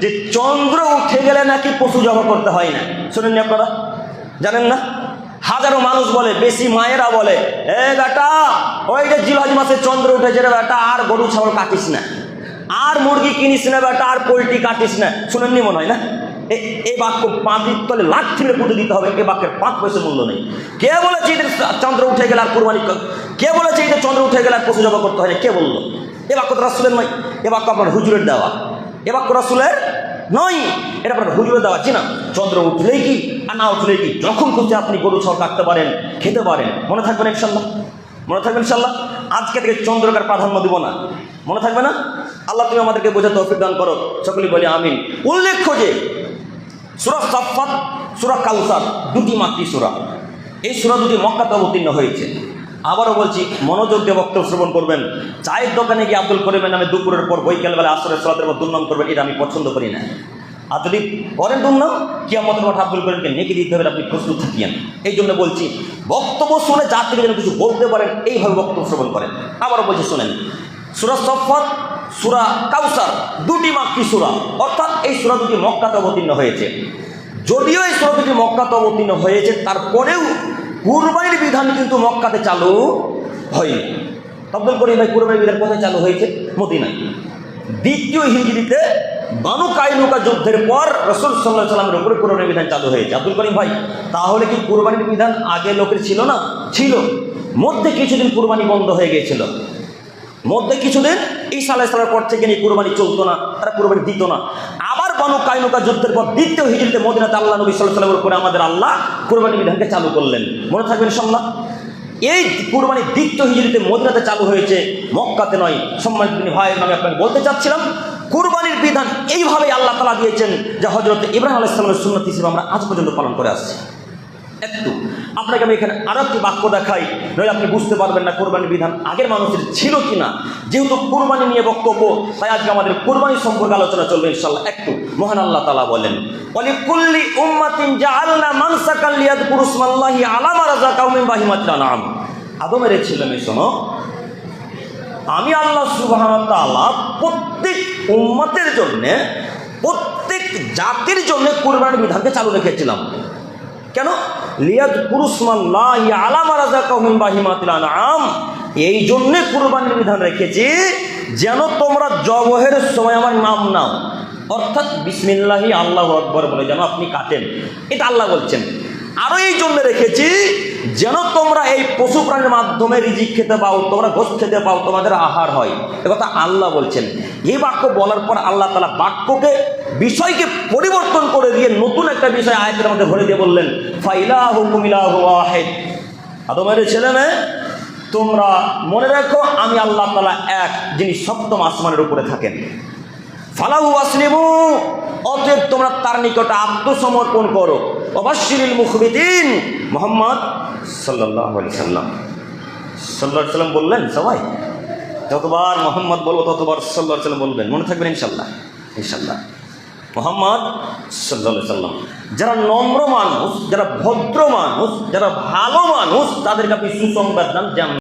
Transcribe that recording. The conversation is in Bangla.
যে চন্দ্র উঠে গেলে নাকি পশু জবাই করতে হয় না। শোনেননি আপনারা? জানেন না? হাজারো মানুষ বলে, বেশি মায়েরা বলে, এ বেটা ওই যে জিলহজ মাসে চন্দ্র উঠেছে রে বেটা, আর গরু ছাগল কাটিস না, আর মুরগি কিনিস না বেটা, আর পোলট্রি কাটিস না। শুনেননি মনে হয় না? এই বাক্য পাঁচির তলে লাঠি মেরে পুঁতে দিতে হবে। এই বাক্যের 5 পয়সা মূল্য নেই। কে বলেছে ঈদের চন্দ্র উঠে গেলে আর কোরবানি, কে বলেছে ঈদের চন্দ্র উঠে গেলে আর পশু জবাই করতে হয় না? কে বললো? এ বাক্য তো রাসূলের নয়, এ বাক্য আপনার হুজুরের দেওয়া। এ বাক্য রাসূলের নয়, এটা আপনার হুজুরের দেওয়া। জি না, চন্দ্র উঠলেই কি আর না উঠলেই কি, যখন খুঁজে আপনি গরু ছাগল কাটতে পারেন, খেতে পারেন। মনে থাকবেন ইনশাল্লাহ? মনে থাকবেন ইনশাল্লাহ? আজকে থেকে চন্দ্রকার প্রাধান্য দিব না। মনে থাকবে না? আল্লাহ তুমি আমাদেরকে বোঝাতে তৌফিক দান করো, সকলেই বলি আমিন। উল্লেখ্য যে সূরা সাফফাত, সূরা কাউসার দুটি মাতৃ সূরা। এই সূরা দুটি মক্কাতে অবতীর্ণ হয়েছে। আবারও বলছি, মনোযোগ দিয়ে বক্তব্য শ্রবণ করবেন। চায়ের দোকানে গিয়ে আব্দুল করিমের নামে দুপুরের পর বৈকালবেলা আসরের সালাতের পর দুর্নাম করবেন, এটা আমি পছন্দ করি না। আর যদি করেন দুর্নাম, কিয়ামতের মাঠে আব্দুল করিমকে নেকি দিতে হবে, আপনি প্রস্তুত থাকিয়েন। এই জন্য বলছি, বক্তব্য শুনে যাত্রী যেন কিছু বলতে পারেন, এইভাবে বক্তব্য শ্রবণ করেন। আবারও বলছি, শোনেন, সূরা সাফফাত, সূরা কাউসার দুটি মাক্কি সূরা, অর্থাৎ এই সূরা দুটি মক্কাতে অবতীর্ণ হয়েছে। যদিও এই সূরা দুটি মক্কাতে অবতীর্ণ হয়েছে, তারপরেও কুরবানির বিধান কিন্তু মক্কাতে চালু হয়নি। আব্দুল করিম ভাই, কুরবানির বিধান কোথায় চালু হয়েছে? মদিনায়। দ্বিতীয় হিজরিতে বানু কাইনুকা যুদ্ধের পর রাসূল সাল্লাল্লাহু আলাইহি ওয়াসাল্লামের উপরে কুরবানির বিধান চালু হয়েছে। আব্দুল করিম ভাই, তাহলে কি কুরবানির বিধান আগে লোকের ছিল না? ছিল। মধ্যে কিছুদিন কুরবানি বন্ধ হয়ে গিয়েছিল। মধ্যে কিছুদিন ঈসা আলাইহিস সালামের পর থেকে নিয়ে কুরবানি চলতো না, তারা কুরবানি দিত না। আবার বানু কাইনুকা যুদ্ধের পর দ্বিতীয় হিজরিতে মদিনাতে আল্লাহ নবী সাল্লাল্লাহু আলাইহি ওয়াসাল্লামের উপরে আমাদের আল্লাহ কুরবানির বিধানকে চালু করলেন। মনে থাকবেন ইনশাআল্লাহ? এই কুরবানি দ্বিতীয় হিজরিতে মদিনাতে চালু হয়েছে, মক্কাতে নয়। সম্মানিত ভাইয়ের নামে আপনাকে বলতে চাচ্ছিলাম, কুরবানির বিধান এইভাবেই আল্লাহ তাআলা দিয়েছেন, যে হযরত ইব্রাহিম আলাইহিস সালামের সুন্নাত হিসেবে আমরা আজ পর্যন্ত পালন করে আসছি। একটু আপনাকে আমি এখানে আরো একটি বাক্য দেখাই, নইলে আপনি বুঝতে পারবেন না কুরবানির বিধান আগের মানুষের ছিল কিনা। যেহেতু কুরবানি নিয়ে বক্তব্য, তাই আজকে আমাদের কুরবানি সম্পর্কে আলোচনা চলবে ইনশাআল্লাহ। একটু মহান আল্লাহ তাআলা বলেন, ওয়ালিকুল্লি উম্মাতিন জাআলনা মানসাকান লিয়াযকুরু ইসমাল্লাহি আলা মা রাযাকাহুম মিন বাহিমাতিল আনআম। আদমের ছেলে শোনো, আমি আল্লাহ সুবহানাহু ওয়া তাআলা প্রত্যেক উম্মতের জন্য, প্রত্যেক জাতির জন্য কুরবানির বিধানকে চালু রেখেছিলাম। কেন? লিয়াযকুরু ইসমাল্লাহি আলা মা রাযাকাহুম মিন বাহিমাতিল আনআম। এই জন্যে কুরবানির বিধান রেখেছি যেন তোমরা জবহের সময় আমার নাম নাও, অর্থাৎ বিসমিল্লাহি আল্লাহু আকবার বলে যেন আপনি কাটেন। এটা আল্লাহ বলছেন। আরও এই জন্য রেখেছি যেন তোমরা এই পশু প্রাণীর মাধ্যমে রিজিক খেতে পাও, তোমরা গোশত খেতে পাও, তোমাদের আহার হয়। একথা আল্লাহ বলছেন। এই বাক্য বলার পর আল্লাহ তাআলা বাক্যকে, বিষয়কে পরিবর্তন করে দিয়ে নতুন একটা বিষয় আয়াতের মধ্যে ভরে দিয়ে বললেন, ফাইলাহুকুম ইলাহু ওয়াহিদ। আদমের ছেলে মেয়ে, তোমরা মনে রাখো আমি আল্লাহ তাআলা এক, যিনি সপ্তম আসমানের উপরে থাকেন। ফালাহু আসলিমু, অতএব তোমরা তার নিকটে আত্মসমর্পণ করো। ওয়াবাশশিরিল মুখবিতিন, মুহাম্মদ সাল্লাল্লাহু আলাইহি সাল্লাম, সাল্লাল্লাহু আলাইহি সাল্লাম বললেন। সবাই যতবার মুহাম্মদ বলবো ততবার সাল্লাল্লাহু আলাইহি সাল্লাম বলবেন। মনে থাকবেন ইনশাআল্লাহ? ইনশাআল্লাহ। মুহাম্মদ সাল্লাল্লাহু আলাইহি সাল্লাম, যারা নম্র মানুষ, যারা ভদ্র মানুষ, যারা ভালো মানুষ, তাদেরকে আপনি সুসংবাদ দেন।